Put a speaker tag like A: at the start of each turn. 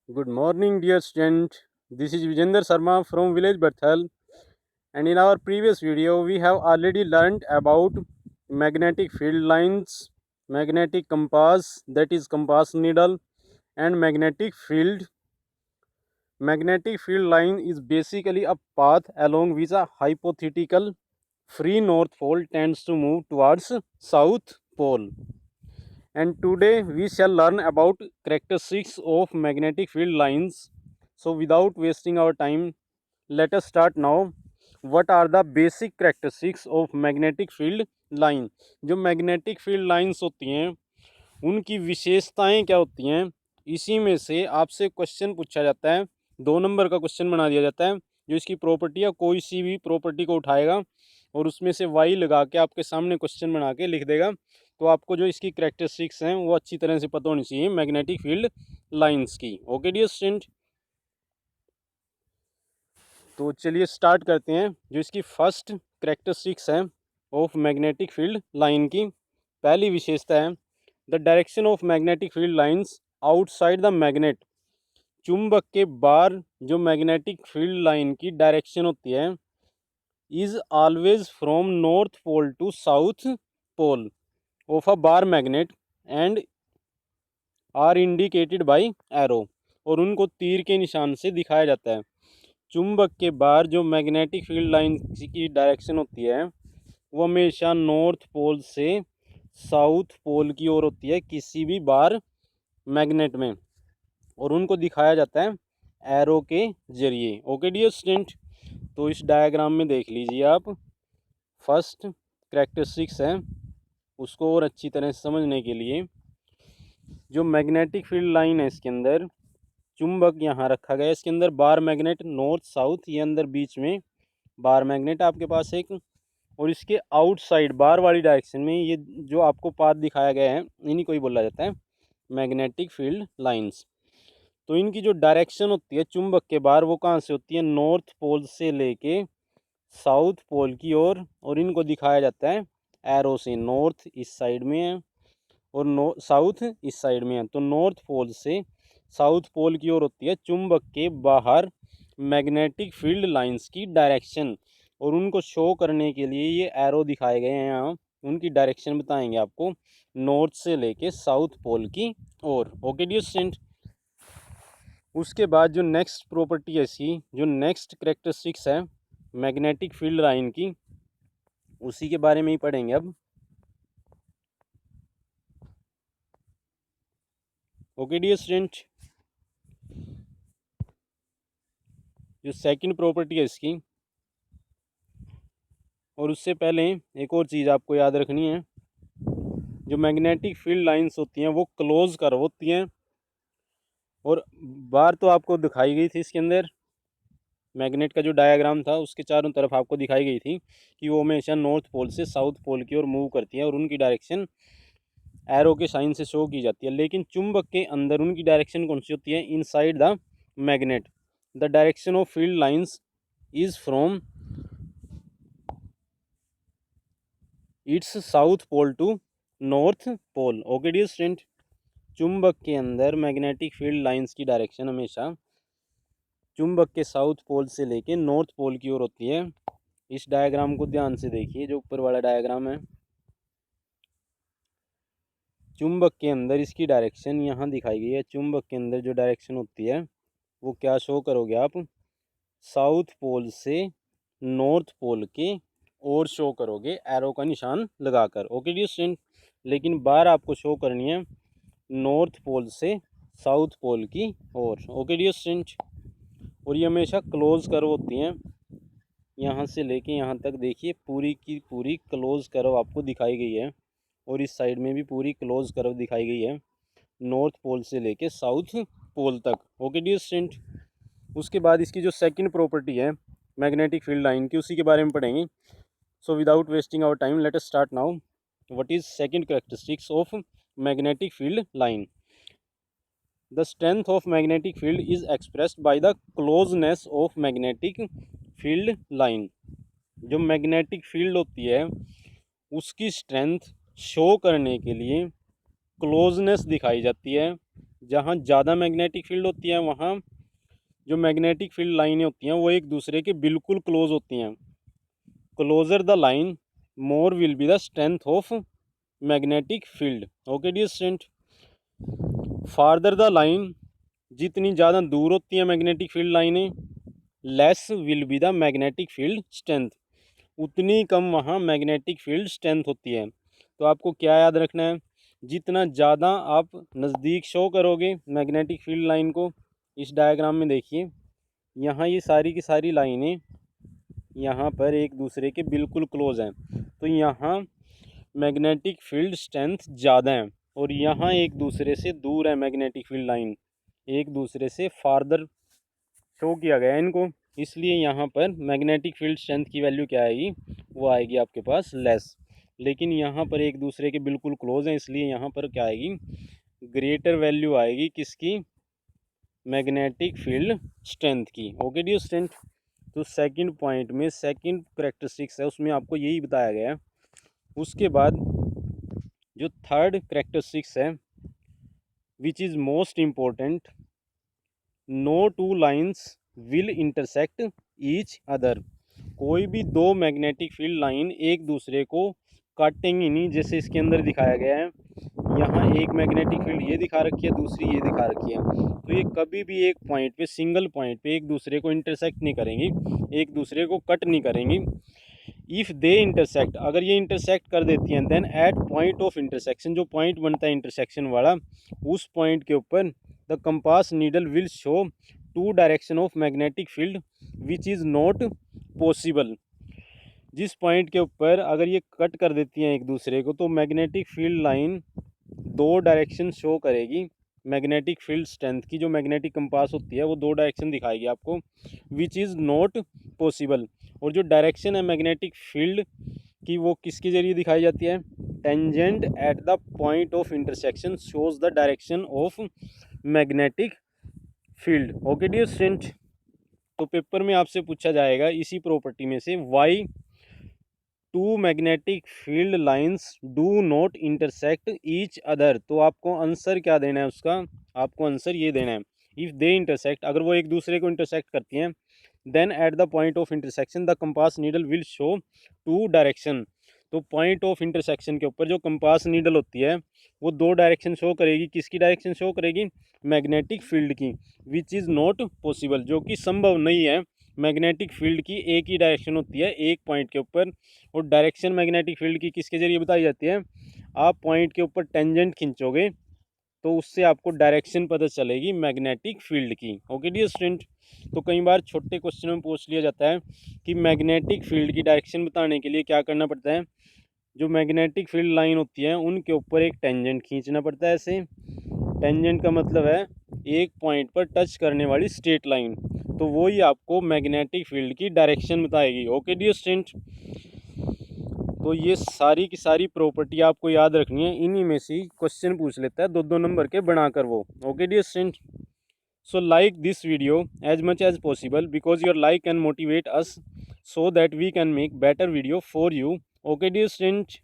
A: Good morning, dear student. This is Vijender Sharma from village Berthal, and in our previous video, we have already learned about magnetic field lines, magnetic compass, that is compass needle, and magnetic field. Magnetic field line is basically a path along which a hypothetical free north pole tends to move towards south pole. And today we shall learn about characteristics of magnetic field lines. So without wasting our time, let us start now. What are the basic characteristics of magnetic field line? जो magnetic field lines होती हैं उनकी विशेषताएं क्या होती हैं, इसी में से आपसे क्वेश्चन पूछा जाता है। 2 नंबर का क्वेश्चन बना दिया जाता है जो इसकी प्रॉपर्टी या कोई सी भी प्रॉपर्टी को उठाएगा और उसमें से वाई लगा के आपके सामने क्वेश्चन बना के लिख देगा। तो आपको जो इसकी करेक्टरिस्टिक्स हैं वो अच्छी तरह से पता होनी चाहिए मैग्नेटिक फील्ड लाइंस की। ओके डियर स्टूडेंट, तो चलिए स्टार्ट करते हैं। जो इसकी फर्स्ट करेक्टरिस्टिक्स है ऑफ मैग्नेटिक फील्ड लाइन की, पहली विशेषता है the direction of magnetic field lines outside the magnet. चुंबक के बाहर जो मैग्नेटिक फील्ड लाइन की डायरेक्शन होती है is always from north pole to south pole of a bar magnet and are indicated by arrow, और उनको तीर के निशान से दिखाया जाता है। चुंबक के बाहर जो मैग्नेटिक फील्ड लाइन की डायरेक्शन होती है वो हमेशा नॉर्थ पोल से साउथ पोल की ओर होती है किसी भी बार मैग्नेट में, और उनको दिखाया जाता है एरो के जरिए। ओके डियर स्टूडेंट, तो इस डायग्राम में देख लीजिए आप, फर्स्ट करेक्टरिस्टिक्स है उसको और अच्छी तरह से समझने के लिए। जो मैग्नेटिक फील्ड लाइन है इसके अंदर चुंबक यहाँ रखा गया है, इसके अंदर बार मैग्नेट नॉर्थ साउथ, ये अंदर बीच में बार मैग्नेट आपके पास एक, और इसके आउटसाइड बार वाली डायरेक्शन में ये जो आपको पाथ दिखाया गया है इन्हीं को ही बोला जाता है मैग्नेटिक फील्ड लाइंस। तो इनकी जो डायरेक्शन होती है चुंबक के बाहर वो कहाँ से होती है, नॉर्थ पोल से लेके साउथ पोल की ओर, और इनको दिखाया जाता है एरो से। नॉर्थ इस साइड में है और साउथ इस साइड में है, तो नॉर्थ पोल से साउथ पोल की ओर होती है चुंबक के बाहर मैग्नेटिक फील्ड लाइंस की डायरेक्शन, और उनको शो करने के लिए ये एरो दिखाए गए हैं यहाँ, उनकी डायरेक्शन बताएंगे आपको नॉर्थ से लेके साउथ पोल की ओर। ओके डियर स्टूडेंट, उसके बाद जो नेक्स्ट प्रॉपर्टी है इसकी, जो नेक्स्ट करेक्टरिस्टिक्स है मैग्नेटिक फील्ड लाइन की, उसी के बारे में ही पढ़ेंगे अब। ओके डियर स्टूडेंट, जो सेकंड प्रॉपर्टी है इसकी, और उससे पहले एक और चीज़ आपको याद रखनी है। जो मैग्नेटिक फील्ड लाइंस होती हैं वो क्लोज कर्व होती हैं, और बार तो आपको दिखाई गई थी इसके अंदर, मैग्नेट का जो डायग्राम था उसके चारों तरफ आपको दिखाई गई थी कि वो हमेशा नॉर्थ पोल से साउथ पोल की ओर मूव करती हैं और उनकी डायरेक्शन एरो के साइन से शो की जाती है। लेकिन चुंबक के अंदर उनकी डायरेक्शन कौन सी होती है, inside the magnet the direction of field lines is from its south pole to north pole. Okay dear student, चुंबक के अंदर मैग्नेटिक फील्ड लाइंस की डायरेक्शन हमेशा चुंबक के साउथ पोल से लेके नॉर्थ पोल की ओर होती है। इस डायग्राम को ध्यान से देखिए, जो ऊपर वाला डायग्राम है, चुंबक के अंदर इसकी डायरेक्शन यहाँ दिखाई गई है। चुंबक के अंदर जो डायरेक्शन होती है वो क्या शो करोगे आप, साउथ पोल से नॉर्थ पोल के और शो करोगे एरो का निशान लगाकर। ओके डियर स्टूडेंट, लेकिन बार आपको शो करनी है नॉर्थ पोल से साउथ पोल की ओर। ओके डियर स्टूडेंट, और ये हमेशा क्लोज कर्व होती हैं, यहाँ से लेके यहाँ तक देखिए पूरी की पूरी क्लोज कर्व आपको दिखाई गई है, और इस साइड में भी पूरी क्लोज कर्व दिखाई गई है नॉर्थ पोल से लेके साउथ पोल तक। ओके डियर स्टूडेंट, उसके बाद इसकी जो सेकंड प्रॉपर्टी है मैग्नेटिक फील्ड लाइन की, उसी के बारे में पढ़ेंगे। So without wasting our time let us start now. What is second characteristics of magnetic field line? The strength of magnetic field is expressed by the closeness of magnetic field line। जो magnetic field होती है उसकी strength show करने के लिए closeness दिखाई जाती है जहाँ ज़्यादा मैग्नेटिक फील्ड होती है वहाँ जो मैग्नेटिक फील्ड लाइनें होती हैं वो एक दूसरे के बिल्कुल क्लोज होती हैं। Closer the line more will be the strength of magnetic field. Okay dear student, farther the line, जितनी ज़्यादा दूर होती हैं मैग्नेटिक फील्ड लाइनें, less will be the magnetic field strength, उतनी कम वहाँ मैग्नेटिक फील्ड स्ट्रेंथ होती है। तो आपको क्या याद रखना है, जितना ज़्यादा आप नज़दीक शो करोगे मैग्नेटिक फील्ड लाइन को, इस डायग्राम में देखिए यहाँ ये सारी की सारी लाइनें यहाँ पर एक दूसरे के बिल्कुल क्लोज हैं, तो यहाँ मैग्नेटिक फील्ड स्ट्रेंथ ज़्यादा है, और यहाँ एक दूसरे से दूर है मैग्नेटिक फील्ड लाइन, एक दूसरे से फार्दर शो किया गया है इनको, इसलिए यहाँ पर मैग्नेटिक फील्ड स्ट्रेंथ की वैल्यू क्या आएगी, वो आएगी आपके पास लेस। लेकिन यहाँ पर एक दूसरे के बिल्कुल क्लोज हैं, इसलिए यहाँ पर क्या आएगी, ग्रेटर वैल्यू आएगी किसकी, मैग्नेटिक फील्ड स्ट्रेंथ की। ओके डियर स्टूडेंट, तो सेकंड पॉइंट में सेकंड करेक्टरिस्टिक्स है उसमें आपको यही बताया गया है। उसके बाद जो थर्ड करेक्टरिस्टिक्स है which is most important, no two lines will intersect each other, कोई भी दो मैग्नेटिक फील्ड लाइन एक दूसरे को काटेंगी नहीं, जैसे इसके अंदर दिखाया गया है, यहाँ एक मैग्नेटिक फील्ड ये दिखा रखी है, दूसरी ये दिखा रखी है, तो ये कभी भी एक पॉइंट पे, सिंगल पॉइंट पे एक दूसरे को इंटरसेक्ट नहीं करेंगी, एक दूसरे को कट नहीं करेंगी। इफ़ दे इंटरसेक्ट, अगर ये इंटरसेक्ट कर देती हैं, then at point of intersection, जो पॉइंट बनता है इंटरसेक्शन वाला, उस पॉइंट के ऊपर the compass needle will show two direction of magnetic field which is not possible. जिस पॉइंट के ऊपर अगर ये कट कर देती हैं एक दूसरे को, तो मैग्नेटिक फील्ड लाइन दो डायरेक्शन शो करेगी मैग्नेटिक फील्ड स्ट्रेंथ की, जो मैग्नेटिक कंपास होती है वो दो डायरेक्शन दिखाएगी आपको, विच इज़ नॉट पॉसिबल। और जो डायरेक्शन है मैग्नेटिक फील्ड की वो किसके ज़रिए दिखाई जाती है, tangent at the point of intersection shows the direction of magnetic field. Okay dear student, तो पेपर में आपसे पूछा जाएगा इसी प्रॉपर्टी में से, why two magnetic field lines do not intersect each other, तो आपको आंसर क्या देना है उसका, आपको आंसर ये देना है, इफ़ दे इंटरसेक्ट, अगर वो एक दूसरे को इंटरसेक्ट करती हैं, then at the point of intersection the compass needle will show two direction, तो पॉइंट ऑफ इंटरसेक्शन के ऊपर जो कंपास नीडल होती है वो दो डायरेक्शन शो करेगी, किसकी डायरेक्शन शो करेगी, मैग्नेटिक फील्ड की, विच इज़ नॉट पॉसिबल, जो कि संभव नहीं है। मैग्नेटिक फील्ड की एक ही डायरेक्शन होती है एक पॉइंट के ऊपर, और डायरेक्शन मैग्नेटिक फील्ड की किसके ज़रिए बताई जाती है, आप पॉइंट के ऊपर टेंजेंट खींचोगे तो उससे आपको डायरेक्शन पता चलेगी मैग्नेटिक फील्ड की। ओके डियर स्टूडेंट, तो कई बार छोटे क्वेश्चन में पूछ लिया जाता है कि मैग्नेटिक फील्ड की डायरेक्शन बताने के लिए क्या करना पड़ता है, जो मैग्नेटिक फील्ड लाइन होती है उनके ऊपर एक टेंजेंट खींचना पड़ता है। ऐसे टेंजेंट का मतलब है एक पॉइंट पर टच करने वाली स्ट्रेट लाइन, तो वो ही आपको मैग्नेटिक फील्ड की डायरेक्शन बताएगी। ओके डियर स्टूडेंट, तो ये सारी की सारी प्रॉपर्टी आपको याद रखनी है, इन्हीं में से क्वेश्चन पूछ लेता है दो दो नंबर के बनाकर वो। Okay dear student, so like this video as much as possible because your like can motivate us so that we can make better video for you. Okay dear student.